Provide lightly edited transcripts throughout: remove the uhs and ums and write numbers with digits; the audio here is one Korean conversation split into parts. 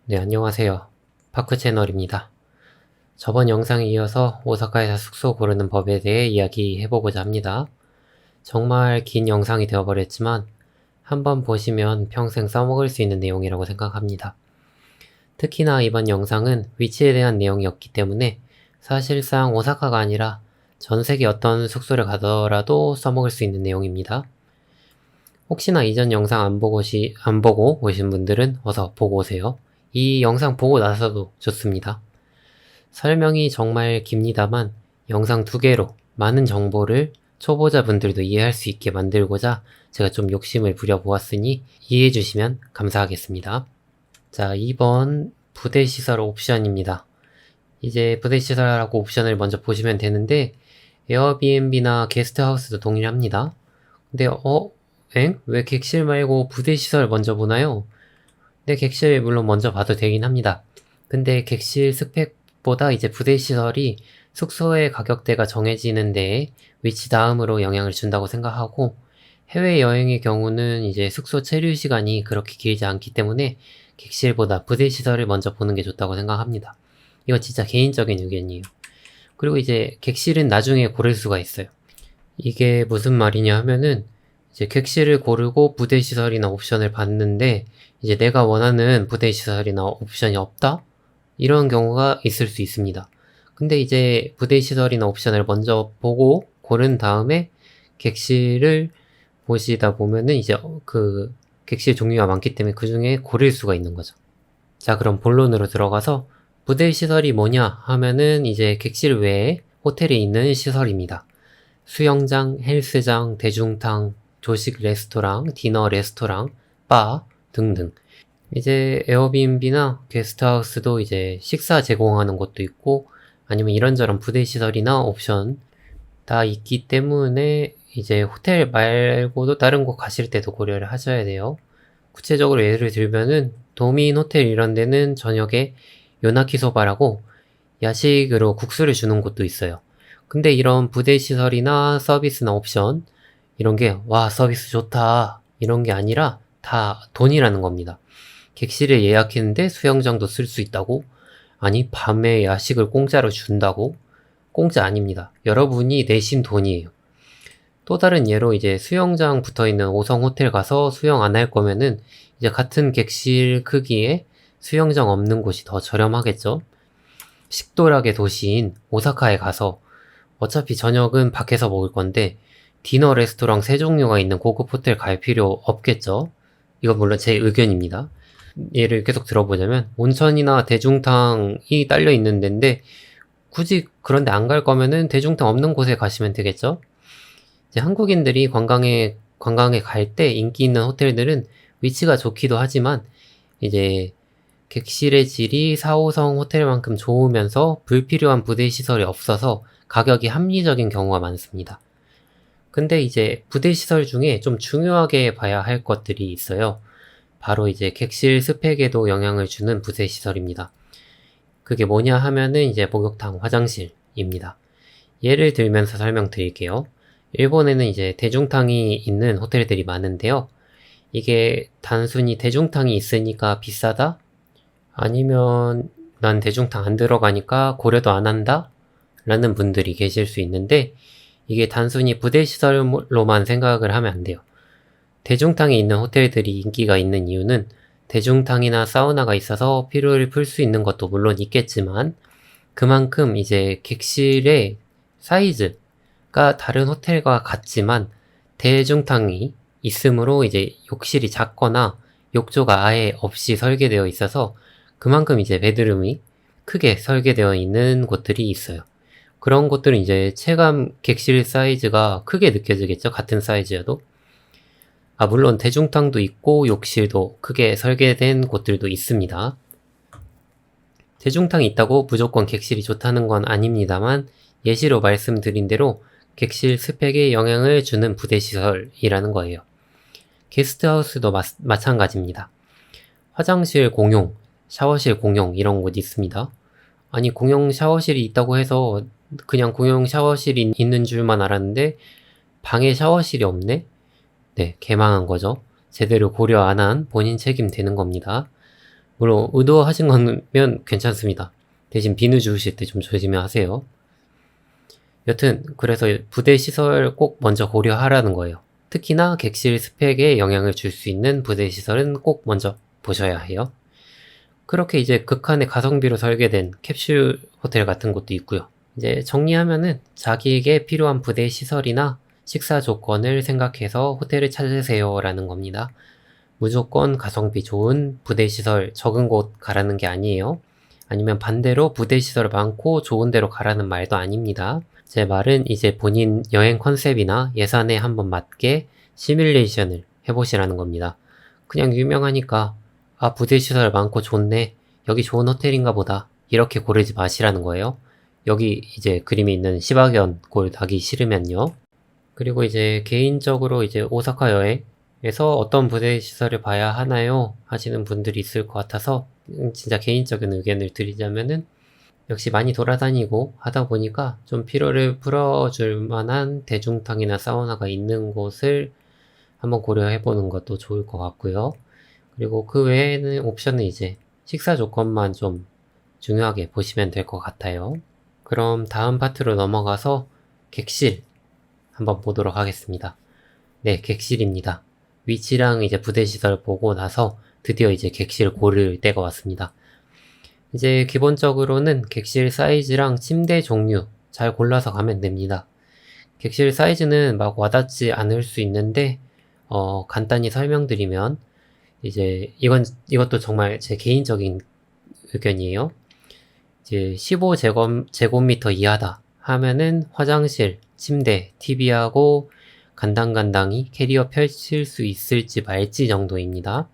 네, 안녕하세요. 파크 채널입니다. 저번 영상에 이어서 오사카에서 숙소 고르는 법에 대해 이야기해보고자 합니다. 정말 긴 영상이 되어버렸지만 한번 보시면 평생 써먹을 수 있는 내용이라고 생각합니다. 특히나 이번 영상은 위치에 대한 내용이었기 때문에 사실상 오사카가 아니라 전 세계 어떤 숙소를 가더라도 써먹을 수 있는 내용입니다. 혹시나 이전 영상 안 보고 오신 분들은 어서 보고 오세요. 이 영상 보고 나서도 좋습니다. 설명이 정말 깁니다만 영상 2개로 많은 정보를 초보자분들도 이해할 수 있게 만들고자 제가 좀 욕심을 부려보았으니 이해해 주시면 감사하겠습니다. 자, 2번 부대시설 옵션입니다. 이제 부대시설하고 옵션을 먼저 보시면 되는데 에어비앤비나 게스트하우스도 동일합니다. 근데 왜 객실 말고 부대시설 먼저 보나요? 네, 객실 물론 먼저 봐도 되긴 합니다. 근데 객실 스펙보다 이제 부대시설이 숙소의 가격대가 정해지는 데에 위치 다음으로 영향을 준다고 생각하고 해외여행의 경우는 이제 숙소 체류 시간이 그렇게 길지 않기 때문에 객실보다 부대시설을 먼저 보는 게 좋다고 생각합니다. 이거 진짜 개인적인 의견이에요. 그리고 이제 객실은 나중에 고를 수가 있어요. 이게 무슨 말이냐 하면은 이제 객실을 고르고 부대시설이나 옵션을 봤는데 이제 내가 원하는 부대시설이나 옵션이 없다? 이런 경우가 있을 수 있습니다. 근데 이제 부대시설이나 옵션을 먼저 보고 고른 다음에 객실을 보시다 보면은 이제 그 객실 종류가 많기 때문에 그 중에 고를 수가 있는 거죠. 자, 그럼 본론으로 들어가서 부대시설이 뭐냐 하면은 이제 객실 외에 호텔에 있는 시설입니다. 수영장, 헬스장, 대중탕, 조식 레스토랑, 디너 레스토랑, 바 등등. 이제 에어비앤비나 게스트하우스도 이제 식사 제공하는 곳도 있고 아니면 이런저런 부대시설이나 옵션 다 있기 때문에 이제 호텔 말고도 다른 곳 가실 때도 고려를 하셔야 돼요. 구체적으로 예를 들면은 도민 호텔 이런 데는 저녁에 요나키소바라고 야식으로 국수를 주는 곳도 있어요. 근데 이런 부대시설이나 서비스나 옵션 이런 게 와 서비스 좋다 이런 게 아니라 다 돈이라는 겁니다. 객실에 예약했는데 수영장도 쓸 수 있다고? 아니 밤에 야식을 공짜로 준다고? 공짜 아닙니다. 여러분이 내신 돈이에요. 또 다른 예로 이제 수영장 붙어있는 5성 호텔 가서 수영 안 할 거면은 이제 같은 객실 크기에 수영장 없는 곳이 더 저렴하겠죠? 식도락의 도시인 오사카에 가서 어차피 저녁은 밖에서 먹을 건데 디너 레스토랑 3종류가 있는 고급 호텔 갈 필요 없겠죠? 이건 물론 제 의견입니다. 예를 계속 들어보자면 온천이나 대중탕이 딸려 있는 데인데 굳이 그런데 안 갈 거면은 대중탕 없는 곳에 가시면 되겠죠? 이제 한국인들이 관광에 갈 때 인기 있는 호텔들은 위치가 좋기도 하지만 이제 객실의 질이 4, 5성 호텔만큼 좋으면서 불필요한 부대 시설이 없어서 가격이 합리적인 경우가 많습니다. 근데 이제 부대 시설 중에 좀 중요하게 봐야 할 것들이 있어요. 바로 이제 객실 스펙에도 영향을 주는 부대 시설입니다. 그게 뭐냐 하면은 이제 목욕탕, 화장실입니다. 예를 들면서 설명드릴게요. 일본에는 이제 대중탕이 있는 호텔들이 많은데요. 이게 단순히 대중탕이 있으니까 비싸다? 아니면 난 대중탕 안 들어가니까 고려도 안 한다? 라는 분들이 계실 수 있는데 이게 단순히 부대시설로만 생각을 하면 안 돼요. 대중탕이 있는 호텔들이 인기가 있는 이유는 대중탕이나 사우나가 있어서 피로를 풀 수 있는 것도 물론 있겠지만 그만큼 이제 객실의 사이즈가 다른 호텔과 같지만 대중탕이 있으므로 이제 욕실이 작거나 욕조가 아예 없이 설계되어 있어서 그만큼 이제 베드룸이 크게 설계되어 있는 곳들이 있어요. 그런 곳들은 이제 체감 객실 사이즈가 크게 느껴지겠죠? 같은 사이즈여도. 물론 대중탕도 있고 욕실도 크게 설계된 곳들도 있습니다. 대중탕이 있다고 무조건 객실이 좋다는 건 아닙니다만 예시로 말씀드린 대로 객실 스펙에 영향을 주는 부대시설이라는 거예요. 게스트하우스도 마찬가지입니다. 화장실 공용, 샤워실 공용 이런 곳 있습니다. 아니 공용 샤워실이 있다고 해서 그냥 공용 샤워실이 있는 줄만 알았는데 방에 샤워실이 없네? 네, 개망한 거죠. 제대로 고려 안 한 본인 책임 되는 겁니다. 물론 의도하신 거면 괜찮습니다. 대신 비누 주우실 때 좀 조심하세요. 여튼 그래서 부대 시설 꼭 먼저 고려하라는 거예요. 특히나 객실 스펙에 영향을 줄 수 있는 부대 시설은 꼭 먼저 보셔야 해요. 그렇게 이제 극한의 가성비로 설계된 캡슐 호텔 같은 곳도 있고요. 이제 정리하면은 자기에게 필요한 부대 시설이나 식사 조건을 생각해서 호텔을 찾으세요라는 겁니다. 무조건 가성비 좋은 부대 시설 적은 곳 가라는 게 아니에요. 아니면 반대로 부대 시설 많고 좋은 데로 가라는 말도 아닙니다. 제 말은 이제 본인 여행 컨셉이나 예산에 한번 맞게 시뮬레이션을 해보시라는 겁니다. 그냥 유명하니까 아 부대 시설 많고 좋네, 여기 좋은 호텔인가 보다, 이렇게 고르지 마시라는 거예요. 여기 이제 그림에 있는 시바견 골 가기 싫으면요. 그리고 이제 개인적으로 이제 오사카 여행에서 어떤 부대 시설을 봐야 하나요? 하시는 분들이 있을 것 같아서 진짜 개인적인 의견을 드리자면은 역시 많이 돌아다니고 하다 보니까 좀 피로를 풀어줄 만한 대중탕이나 사우나가 있는 곳을 한번 고려해 보는 것도 좋을 것 같고요. 그리고 그 외에는 옵션은 이제 식사 조건만 좀 중요하게 보시면 될 것 같아요. 그럼 다음 파트로 넘어가서 객실 한번 보도록 하겠습니다. 네, 객실입니다. 위치랑 이제 부대 시설 보고 나서 드디어 이제 객실 고를 때가 왔습니다. 이제 기본적으로는 객실 사이즈랑 침대 종류 잘 골라서 가면 됩니다. 객실 사이즈는 막 와닿지 않을 수 있는데 간단히 설명드리면 이제 이것도 정말 제 개인적인 의견이에요. 이제 15제곱미터 이하다 하면은 화장실, 침대, TV하고 간당간당히 캐리어 펼칠 수 있을지 말지 정도입니다.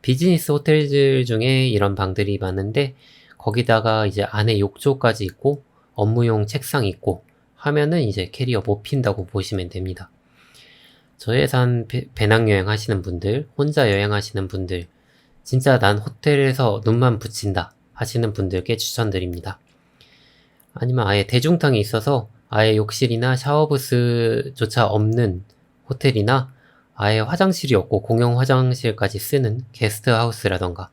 비즈니스 호텔들 중에 이런 방들이 많은데 거기다가 이제 안에 욕조까지 있고 업무용 책상 있고 하면은 이제 캐리어 못 핀다고 보시면 됩니다. 저예산 배낭여행 하시는 분들, 혼자 여행하시는 분들, 진짜 난 호텔에서 눈만 붙인다 하시는 분들께 추천드립니다. 아니면 아예 대중탕이 있어서 아예 욕실이나 샤워부스조차 없는 호텔이나 아예 화장실이 없고 공용 화장실까지 쓰는 게스트하우스라던가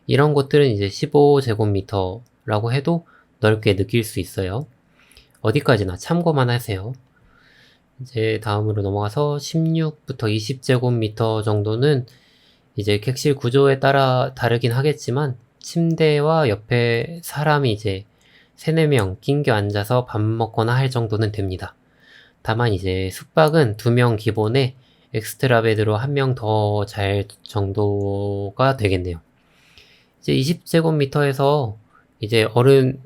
이런 곳들은 이제 15제곱미터라고 해도 넓게 느낄 수 있어요. 어디까지나 참고만 하세요. 이제 다음으로 넘어가서 16부터 20제곱미터 정도는 이제 객실 구조에 따라 다르긴 하겠지만 침대와 옆에 사람이 이제 3, 4명 낑겨 앉아서 밥 먹거나 할 정도는 됩니다. 다만 이제 숙박은 2명 기본에 엑스트라 베드로 1명 더 잘 정도가 되겠네요. 이제 20제곱미터에서 이제 어른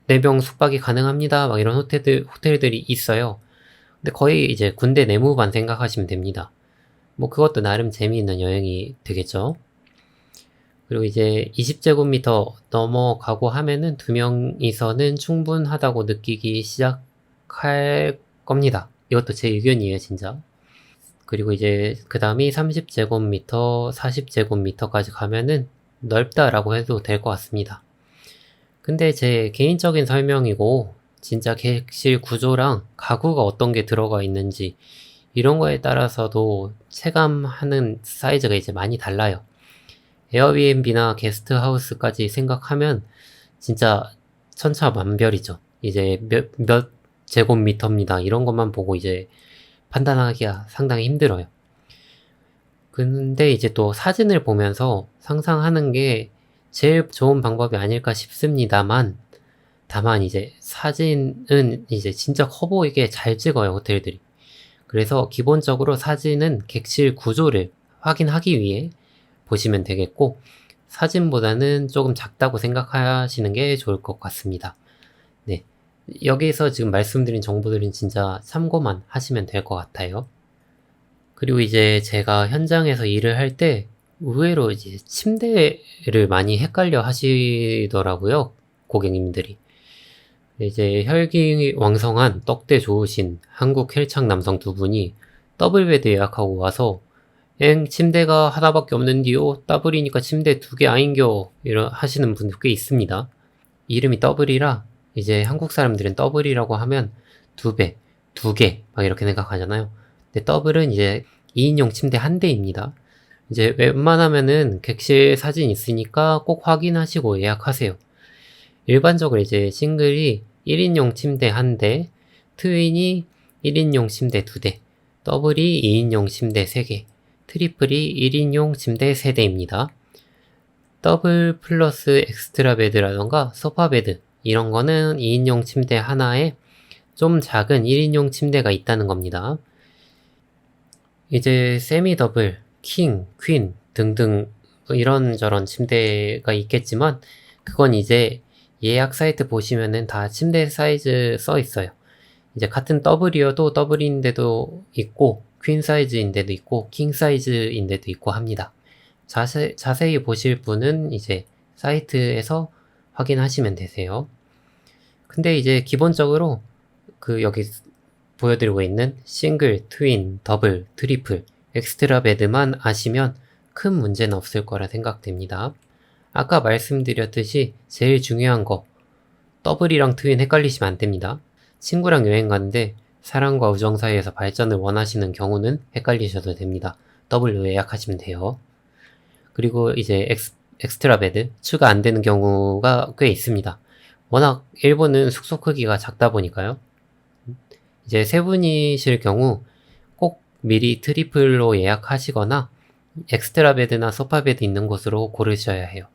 4명 숙박이 가능합니다. 막 이런 호텔들이 있어요. 근데 거의 이제 군대 내무반 생각하시면 됩니다. 뭐 그것도 나름 재미있는 여행이 되겠죠. 그리고 이제 20제곱미터 넘어가고 하면은 2명이서는 충분하다고 느끼기 시작할 겁니다. 이것도 제 의견이에요, 진짜. 그리고 이제 그 다음이 30제곱미터, 40제곱미터까지 가면은 넓다라고 해도 될 것 같습니다. 근데 제 개인적인 설명이고 진짜 객실 구조랑 가구가 어떤 게 들어가 있는지 이런 거에 따라서도 체감하는 사이즈가 이제 많이 달라요. 에어비앤비나 게스트하우스까지 생각하면 진짜 천차만별이죠. 이제 몇 제곱미터입니다. 이런 것만 보고 이제 판단하기가 상당히 힘들어요. 근데 이제 또 사진을 보면서 상상하는 게 제일 좋은 방법이 아닐까 싶습니다만, 다만 이제 사진은 이제 진짜 커 보이게 잘 찍어요, 호텔들이. 그래서 기본적으로 사진은 객실 구조를 확인하기 위해 보시면 되겠고, 사진보다는 조금 작다고 생각하시는 게 좋을 것 같습니다. 네. 여기서 지금 말씀드린 정보들은 진짜 참고만 하시면 될 것 같아요. 그리고 이제 제가 현장에서 일을 할 때 의외로 이제 침대를 많이 헷갈려 하시더라고요, 고객님들이. 이제 혈기왕성한 떡대 좋으신 한국 헬창 남성 2분이 더블베드 예약하고 와서 엥 침대가 하나밖에 없는디요, 더블이니까 침대 2개 아인겨, 이런 하시는 분들 꽤 있습니다. 이름이 더블이라 이제 한국 사람들은 더블이라고 하면 2배, 2개 막 이렇게 생각하잖아요. 근데 더블은 이제 2인용 침대 1대입니다. 이제 웬만하면은 객실 사진 있으니까 꼭 확인하시고 예약하세요. 일반적으로 이제 싱글이 1인용 침대 1대, 트윈이 1인용 침대 2대, 더블이 2인용 침대 3개, 트리플이 1인용 침대 3대입니다. 더블 플러스 엑스트라 베드라던가 소파 베드 이런 거는 2인용 침대 하나에 좀 작은 1인용 침대가 있다는 겁니다. 이제 세미 더블, 킹, 퀸 등등 이런저런 침대가 있겠지만 그건 이제 예약 사이트 보시면은 다 침대 사이즈 써 있어요. 이제 같은 더블이어도 더블인데도 있고 퀸 사이즈인데도 있고 킹 사이즈인데도 있고 합니다. 자세히 보실 분은 이제 사이트에서 확인하시면 되세요. 근데 이제 기본적으로 여기 보여드리고 있는 싱글, 트윈, 더블, 트리플, 엑스트라 베드만 아시면 큰 문제는 없을 거라 생각됩니다. 아까 말씀드렸듯이 제일 중요한 거 더블이랑 트윈 헷갈리시면 안 됩니다. 친구랑 여행 가는데 사랑과 우정 사이에서 발전을 원하시는 경우는 헷갈리셔도 됩니다. 더블로 예약하시면 돼요. 그리고 이제 엑스트라 베드 추가 안 되는 경우가 꽤 있습니다. 워낙 일본은 숙소 크기가 작다 보니까요. 이제 세 분이실 경우 꼭 미리 트리플로 예약하시거나 엑스트라 베드나 소파 베드 있는 곳으로 고르셔야 해요.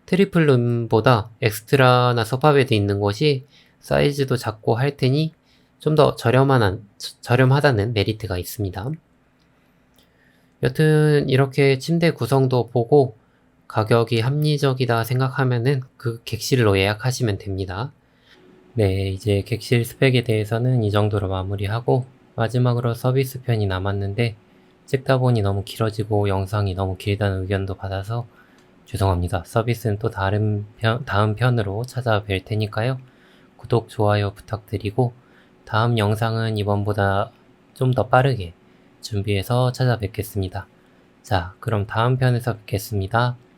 트리플 룸보다 엑스트라나 소파 베드 있는 곳이 사이즈도 작고 할 테니 좀 더 저렴하다는 메리트가 있습니다. 여튼 이렇게 침대 구성도 보고 가격이 합리적이다 생각하면은 그 객실로 예약하시면 됩니다. 네, 이제 객실 스펙에 대해서는 이 정도로 마무리하고 마지막으로 서비스 편이 남았는데 찍다 보니 너무 길어지고 영상이 너무 길다는 의견도 받아서 죄송합니다. 서비스는 또 다음 편으로 찾아뵐 테니까요. 구독, 좋아요 부탁드리고 다음 영상은 이번보다 좀 더 빠르게 준비해서 찾아뵙겠습니다. 자, 그럼 다음 편에서 뵙겠습니다.